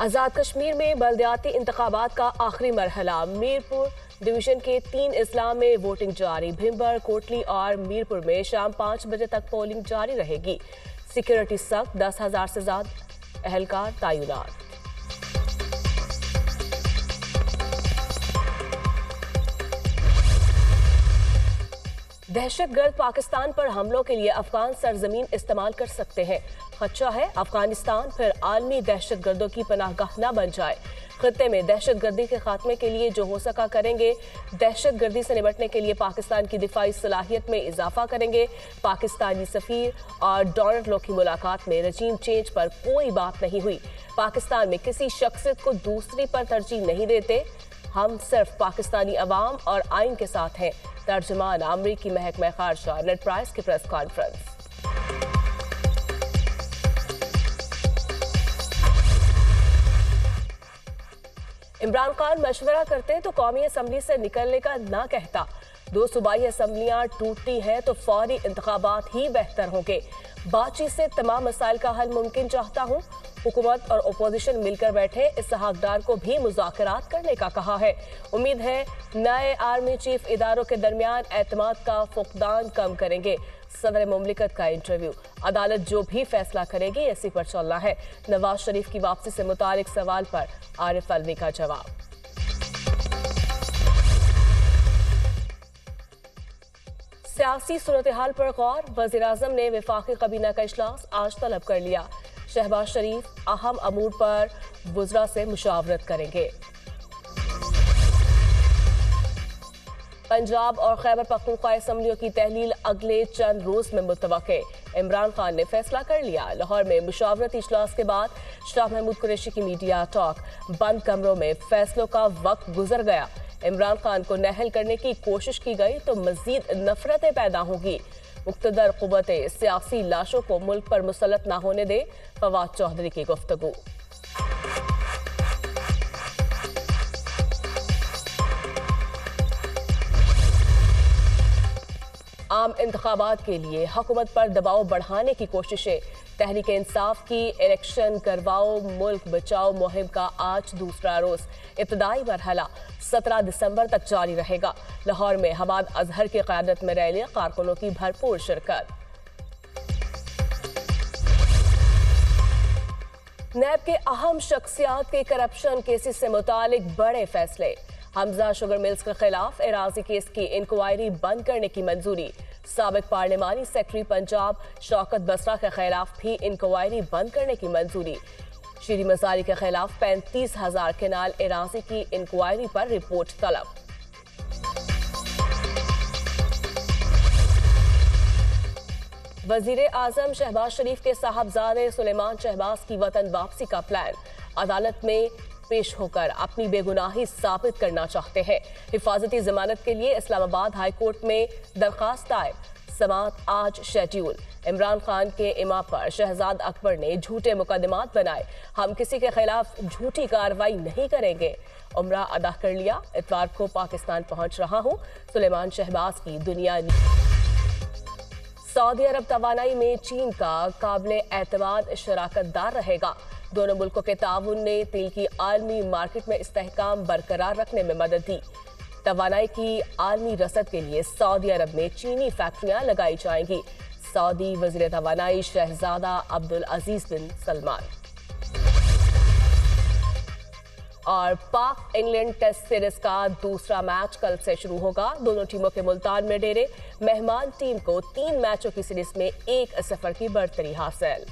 आज़ाद कश्मीर में बल्दियाती इंतखाबात का आखिरी मरहला। मीरपुर डिवीजन के 3 अजला में वोटिंग जारी। भिंबर, कोटली और मीरपुर में शाम 5 बजे तक पोलिंग जारी रहेगी। सिक्योरिटी सख्त, 10,000 से ज्यादा एहलकार तैनात। दहशतगर्द पाकिस्तान पर हमलों के लिए अफगान सरजमीन इस्तेमाल कर सकते हैं। खदशा है अफगानिस्तान फिर आलमी दहशतगर्दों की पनाहगाह न बन जाए। खत्ते में दहशतगर्दी के खात्मे के लिए जो हो सका करेंगे। दहशतगर्दी से निपटने के लिए पाकिस्तान की दिफाई सलाहियत में इजाफा करेंगे। पाकिस्तानी सफीर और डोनाल्ड लो की मुलाकात में रजीम चेंज पर कोई बात नहीं हुई। पाकिस्तान में किसी शख्सियत को दूसरी पर तरजीह नहीं देते। हम सिर्फ पाकिस्तानी अवाम और आइन के साथ हैं। तर्जुमान अमरीकी महकमा खारजा नेड प्राइस की प्रेस कॉन्फ्रेंस। इमरान खान मशवरा करते तो कौमी असम्बली से निकलने का ना कहता। 2 सूबाई असम्बलियां टूटती हैं तो फौरी इंतखाबात ही बेहतर होंगे। बातचीत से तमाम मसाइल का हल मुमकिन चाहता हूँ। हुकूमत और अपोजिशन मिलकर बैठे। इसहाक डार को भी मुज़ाकरात करने का कहा है। उम्मीद है नए आर्मी चीफ इदारों के दरमियान एतमाद का फुकदान कम करेंगे। सदर मुमलिकत का इंटरव्यू। अदालत जो भी फैसला करेगी इसी पर चलना है। नवाज शरीफ की वापसी से मुतालिक सवाल पर आरिफ अलवी का जवाब। सियासी सूरत हाल पर गौर। वज़ीर आज़म ने वफाकी काबीना का इजलास आज तलब कर लिया। शहबाज शरीफ अहम अमूर पर वज़रा से मुशावरत करेंगे। पंजाब और खैबर पख्तूनख्वा असम्बलियों की तहलील अगले चंद रोज में मुतवक्के। इमरान खान ने फैसला कर लिया। लाहौर में मुशावरती इजलास के बाद शाह महमूद कुरैशी की मीडिया टॉक। बंद कमरों में फैसलों का वक्त गुजर गया। इमरान खान को नहल करने की कोशिश की गई तो मजीद नफरतें पैदा होंगी। मुक्तदर कुव्वतें सियासी लाशों को मुल्क पर मुसल्लत न होने दे। फवाद चौधरी की गुफ्तगू। आम इंतखाबात के लिए हुकूमत पर दबाव बढ़ाने की कोशिशें। तहरीक इंसाफ की इलेक्शन करवाओ मुल्क बचाओ मुहिम का आज दूसरा रोज। इब्तदाई मरहला 17 दिसंबर तक जारी रहेगा। लाहौर में हमाद अजहर की क़यादत में रैली, कारकुनों की भरपूर शिरकत। नैब के अहम शख्सियात के करप्शन केसेस से मुतालिक बड़े फैसले। हमजा शुगर मिल्स के खिलाफ एराजी केस की इंक्वायरी बंद करने की मंजूरी। साबिक पार्लिमानी सेक्रेटरी पंजाब शौकत बसरा के खिलाफ भी इंक्वायरी बंद करने की मंजूरी। शीरी मजारी के खिलाफ 35,000 केनाल एराजी की इंक्वायरी पर रिपोर्ट तलब। वजीर आजम शहबाज शरीफ के साहबजादे सुलेमान शहबाज की वतन वापसी का प्लान। अदालत में पेश होकर अपनी बेगुनाही साबित करना चाहते हैं। हिफाजती जमानत के लिए इस्लामाबाद हाई कोर्ट में दरखास्त दायर। समाअत आज शेड्यूल। इमरान खान के इमा पर शहजाद अकबर ने झूठे मुकदमात बनाए। हम किसी के खिलाफ झूठी कार्रवाई नहीं करेंगे। उम्रा अदा कर लिया। इतवार को पाकिस्तान पहुंच रहा हूं। सुलेमान शहबाज की दुनिया। सऊदी अरब तवानाई में चीन का काबिल एतमाद शराकतदार रहेगा। दोनों मुल्कों के ताउन ने तेल की आलमी मार्केट में इस्तेहकाम बरकरार रखने में मदद दी। तवानाई की आलमी रसद के लिए सऊदी अरब में चीनी फैक्ट्रियां लगाई जाएंगी। सऊदी वज़ीर तवानाई शहजादा अब्दुल अजीज बिन सलमान। और पाक इंग्लैंड टेस्ट सीरीज का दूसरा मैच कल से शुरू होगा। दोनों टीमों के मुल्तान में डेरे। मेहमान टीम को 3 मैचों की सीरीज में 1-0 की बढ़तरी हासिल।